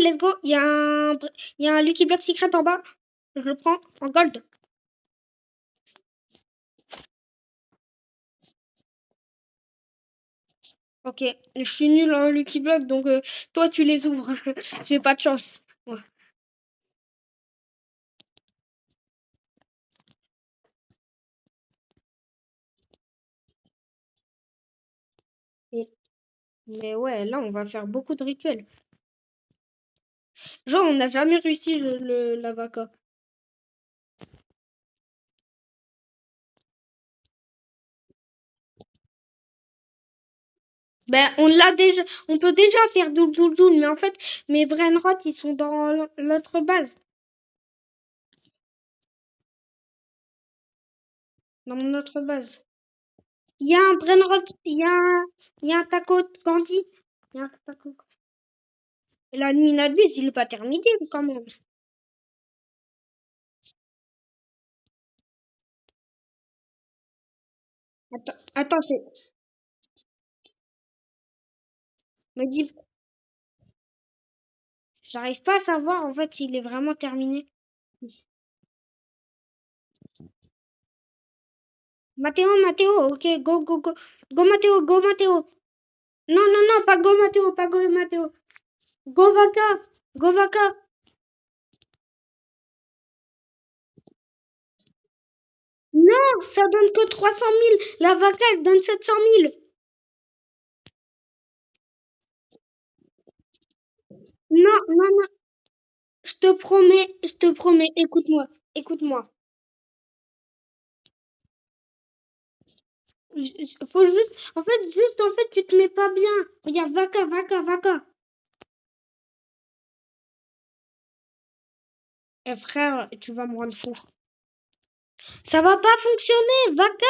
let's go. Il y a un Lucky Block Secret en bas. Je le prends en gold. Ok, je suis nul en Lucky Block, donc toi tu les ouvres. J'ai pas de chance. Ouais. Mais, mais ouais, là on va faire beaucoup de rituels. Genre, on n'a jamais réussi la vaca. Ben, on l'a déjà, on peut déjà faire double double double, mais en fait, mes brainrots, ils sont dans l'autre base. Dans mon autre base. Il y a un brainrot, il y a un taco Candy. Il y a un taco. Et la nuit n'abuse, il est pas terminé quand même. Attends, c'est. Me dis, j'arrive pas à savoir en fait s'il est vraiment terminé. Mathéo, Mathéo, ok, go, go, go. Go, Mathéo, go, Mathéo. Non, non, non, pas go, Mathéo, pas go, Mathéo. Go, Vaca, go, Vaca. Non, ça donne que 300 000. La Vaca, elle donne 700 000. Non, non, non, je te promets, écoute-moi, écoute-moi. Faut juste, en fait, tu te mets pas bien. Regarde, Vaca, Vaca, Vaca. Eh frère, tu vas me rendre fou. Ça va pas fonctionner, Vaca.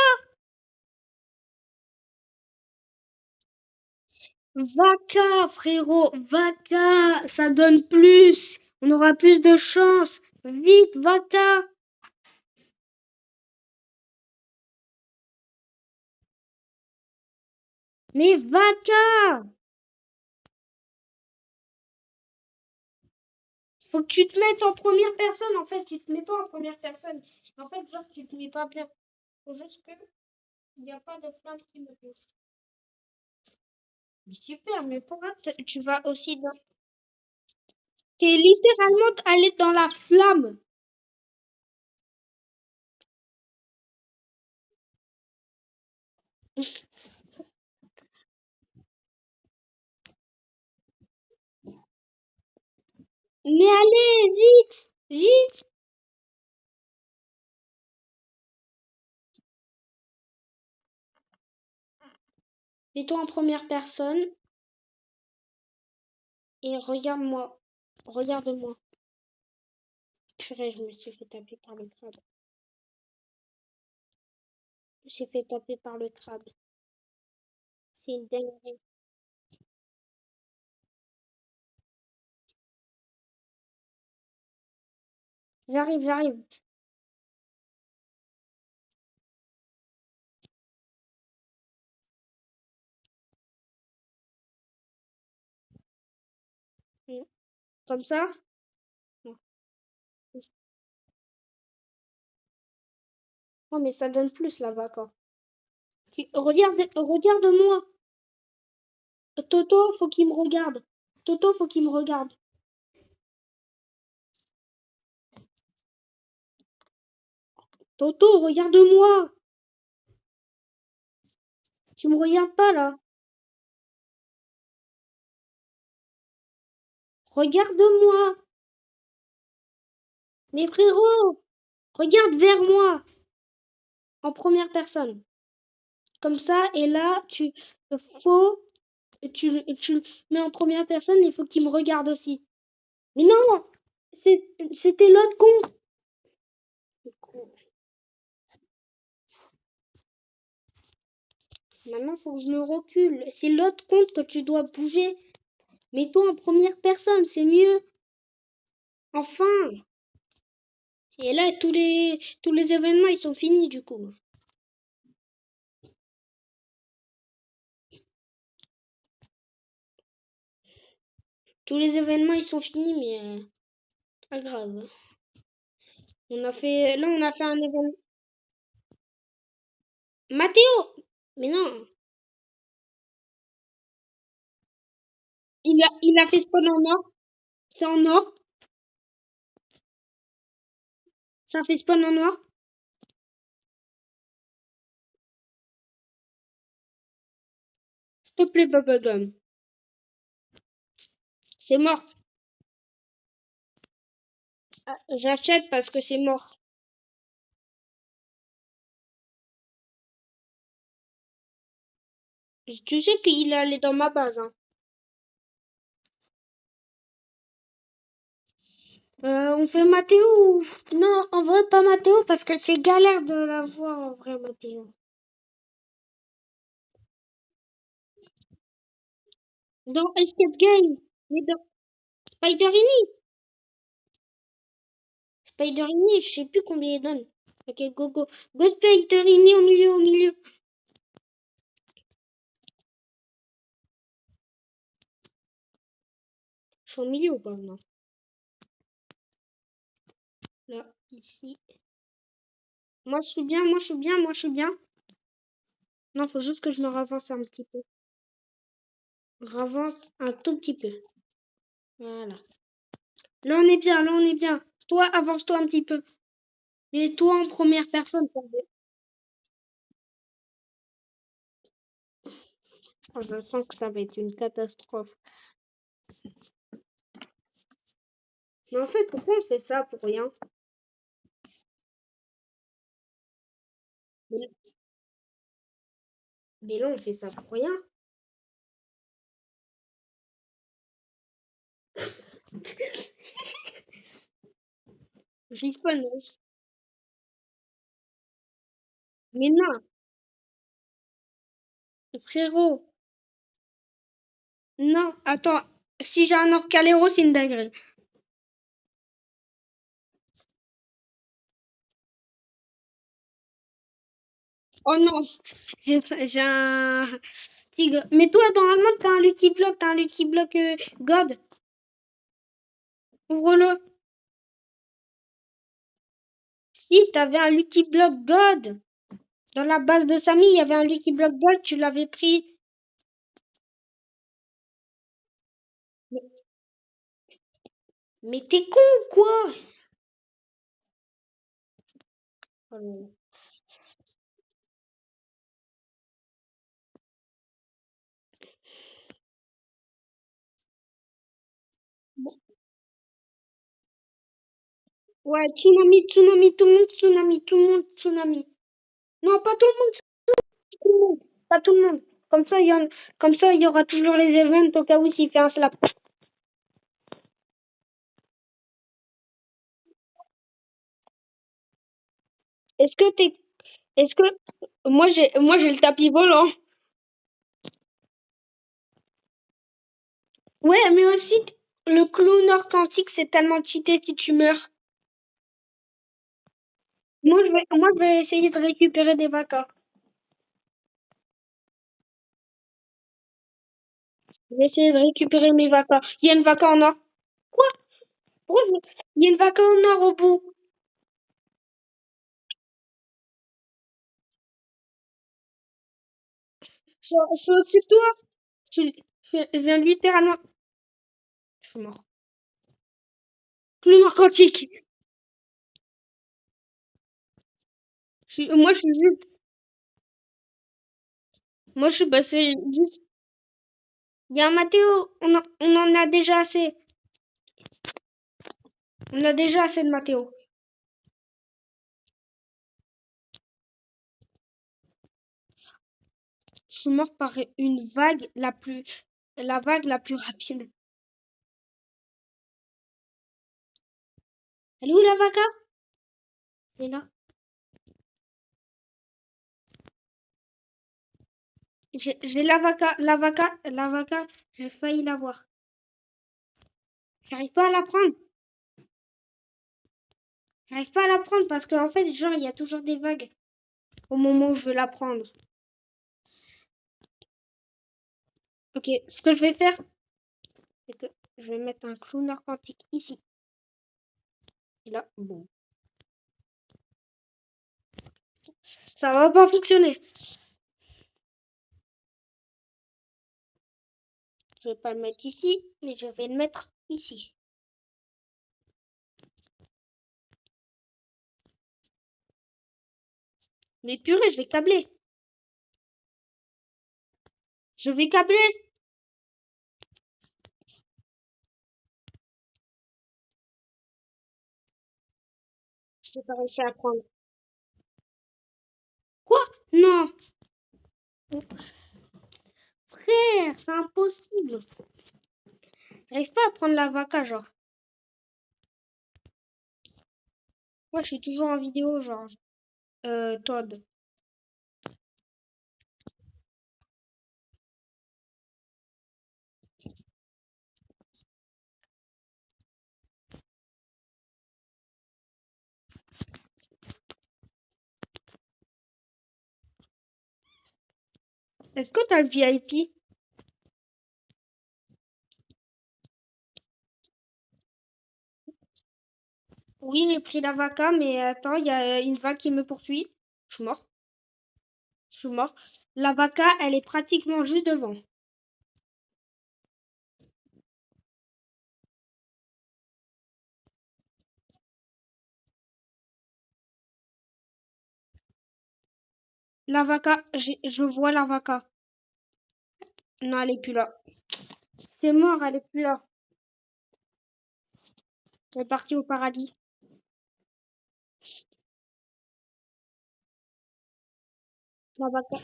Vaca, frérot, Vaca, ça donne plus. On aura plus de chance. Vite, Vaca. Mais Vaca. Faut que tu te mettes en première personne, en fait. Tu te mets pas en première personne. En fait, genre, tu te mets pas bien. Faut juste que il n'y a pas de flamme qui me touche. Mais super, mais pourquoi tu vas aussi dans... T'es littéralement allé dans la flamme. Mais allez, vite, vite. Mets-toi en première personne et regarde-moi. Regarde-moi. Purée, je me suis fait taper par le crabe. Je me suis fait taper par le crabe. C'est une dinguerie. J'arrive, j'arrive. Mm. Comme ça? Non. Oh, mais ça donne plus là-bas, quoi. Regarde-moi. Toto, faut qu'il me regarde. Toto, faut qu'il me regarde. Toto, regarde-moi. Tu me regardes pas là. Regarde-moi. Mais frérot, regarde vers moi. En première personne. Comme ça, et là, faut, tu le mets en première personne, il faut qu'il me regarde aussi. Mais non, c'était l'autre con. Maintenant, faut que je me recule. C'est l'autre compte que tu dois bouger. Mets-toi en première personne, c'est mieux. Enfin. Et là, tous les événements, ils sont finis du coup. Tous les événements, ils sont finis, mais pas grave. Là, on a fait un événement. Mathéo! Mais non, il a fait spawn en or. C'est en or. Ça fait spawn en or. S'il te plaît, Bubblegum. C'est mort. Ah, j'achète parce que c'est mort. Tu sais qu'il est allé dans ma base, hein. On fait Mathéo ou... Non, en vrai, pas Mathéo parce que c'est galère de l'avoir en vrai, Mathéo. Dans Escape Game. Mais dans Spider-Ini. Spider-Ini, je sais plus combien il donne. Ok, go, go. Go Spider-Ini au milieu, au milieu. Je suis au milieu ou pas, non? Là, ici. Moi, je suis bien, moi, je suis bien, moi, je suis bien. Non, faut juste que je me ravance un petit peu. Ravance un tout petit peu. Voilà. Là, on est bien, là, on est bien. Toi, avance-toi un petit peu. Mais toi, en première personne, ça va. Oh, je sens que ça va être une catastrophe. Mais en fait, pourquoi on fait ça pour rien? Mais, mais là, on fait ça pour rien. Je respawn. Mais non, frérot. Non, attends. Si j'ai un Orcalero, c'est une dinguerie. Oh non, j'ai un tigre. Mais toi, normalement, t'as un Lucky Block God. Ouvre-le. Si, t'avais un Lucky Block God. Dans la base de Samy, il y avait un Lucky Block God, tu l'avais pris. Mais, mais t'es con ou quoi? Oh là là. Bon. Ouais, tsunami, tsunami, tout le monde, tsunami, tout le monde, tsunami. Non, pas tout le monde, tout le monde. Pas tout le monde. Comme ça, il y aura toujours les events au cas où s'il fait un slap. Est-ce que t'es, est-ce que, moi j'ai le tapis volant. Ouais, mais aussi, le clown nord quantique, c'est tellement cheaté si tu meurs. Moi, je vais essayer de récupérer des vacas. Je vais essayer de récupérer mes vacas. Il y a une vaca en or. Quoi? Pourquoi il y a une vaca en or au bout. Je suis au-dessus de toi. Je viens littéralement. Je suis mort. Clown nord quantique. Moi, je suis juste. Moi, je suis passé juste. Il y a un Mathéo. On en a déjà assez. On a déjà assez de Mathéo. Je suis mort par une vague la vague la plus rapide. Elle est où la vaca? Elle est là. J'ai la vaca, j'ai failli la voir. J'arrive pas à la prendre. J'arrive pas à la prendre parce qu'en fait, genre, il y a toujours des vagues au moment où je veux la prendre. Ok, ce que je vais faire, c'est que Je vais mettre un clown quantique ici. Et là, bon. Ça va pas fonctionner. Je vais pas le mettre ici, mais je vais le mettre ici. Mais purée, je vais câbler. Je vais câbler. Je n'ai pas réussi à prendre. Quoi? Non. Frère, c'est impossible. J'arrive pas à prendre la vaca, genre. Moi, je suis toujours en vidéo, genre. Todd. Est-ce que t'as le VIP? Oui, j'ai pris la vaca, mais attends, il y a une vague qui me poursuit. Je suis mort. Je suis mort. La vaca, elle est pratiquement juste devant. La vaca, je vois la vaca. Non, elle est plus là. C'est mort, elle est plus là. Elle est partie au paradis. La vaca,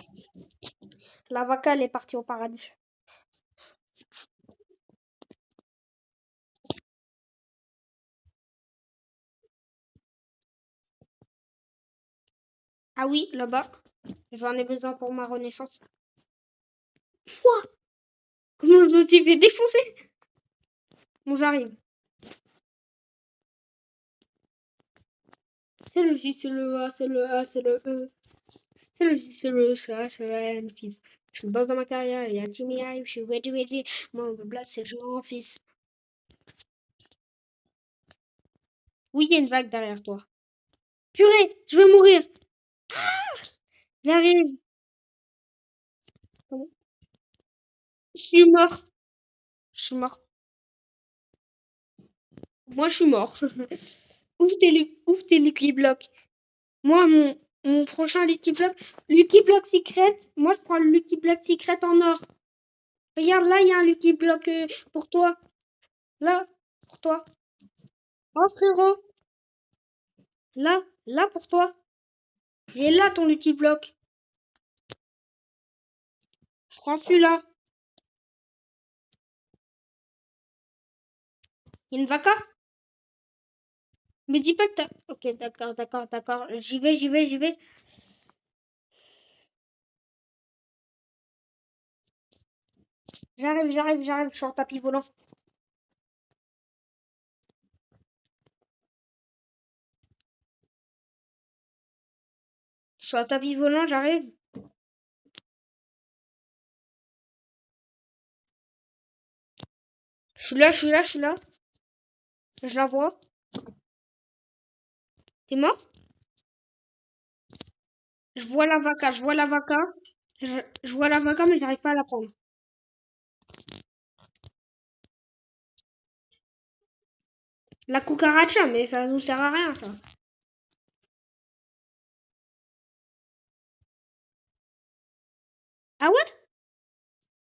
la vaca, elle est partie au paradis. Ah oui, là-bas. J'en ai besoin pour ma renaissance. Quoi? Comment je me suis fait défoncer? Bon, j'arrive. C'est le J, c'est le A, c'est le A, c'est le E. C'est le J, c'est le E, c'est le A, c'est le N, fils. Je suis le boss dans ma carrière, il y a Jimmy arrive, je suis ready, ready. Moi, on me blase, c'est le joueur en fils. Oui, il y a une vague derrière toi. Purée, je vais mourir. J'arrive. Je suis mort. Je suis mort. Moi, je suis mort. Ouvre tes Lucky Block. Moi, mon prochain Lucky Block Secret. Moi, je prends le Lucky Block Secret en or. Regarde, là, il y a un Lucky Block pour toi. Là, pour toi. Oh, frérot. Là, pour toi. Il est là, ton Lucky Block. Je prends celui-là. Il y a une vaca. Me dis pas que t'as... Ok, d'accord, d'accord, d'accord. J'y vais, j'y vais, j'y vais. J'arrive, j'arrive, j'arrive. Je suis en tapis volant. Je suis en tapis volant, j'arrive. Je suis là, je suis là, je suis là. Je la vois. T'es mort? Je vois la vaca, je vois la vaca. Je vois la vaca, mais j'arrive pas à la prendre. La cucaracha, mais ça nous sert à rien, ça. Ah ouais?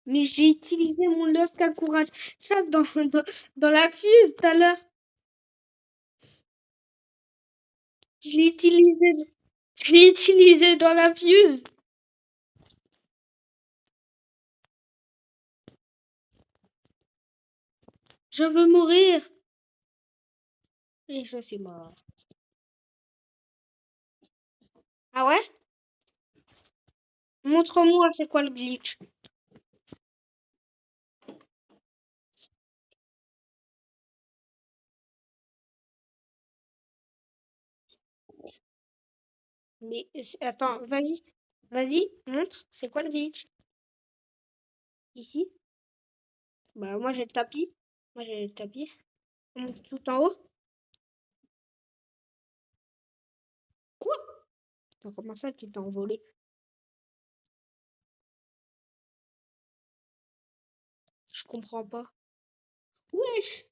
Mais j'ai utilisé mon Lost Kakuracha dans la fuse tout à l'heure. Je l'ai utilisé. Je l'ai utilisé dans la fuse. Je veux mourir. Et je suis mort. Ah ouais? Montre-moi c'est quoi le glitch. Mais attends, vas-y. Vas-y, montre. C'est quoi le glitch? Ici? Bah moi j'ai le tapis. Moi, j'ai le tapis. On monte tout en haut. Quoi? Attends, comment ça, tu t'es envolé? Je comprends pas. Wesh!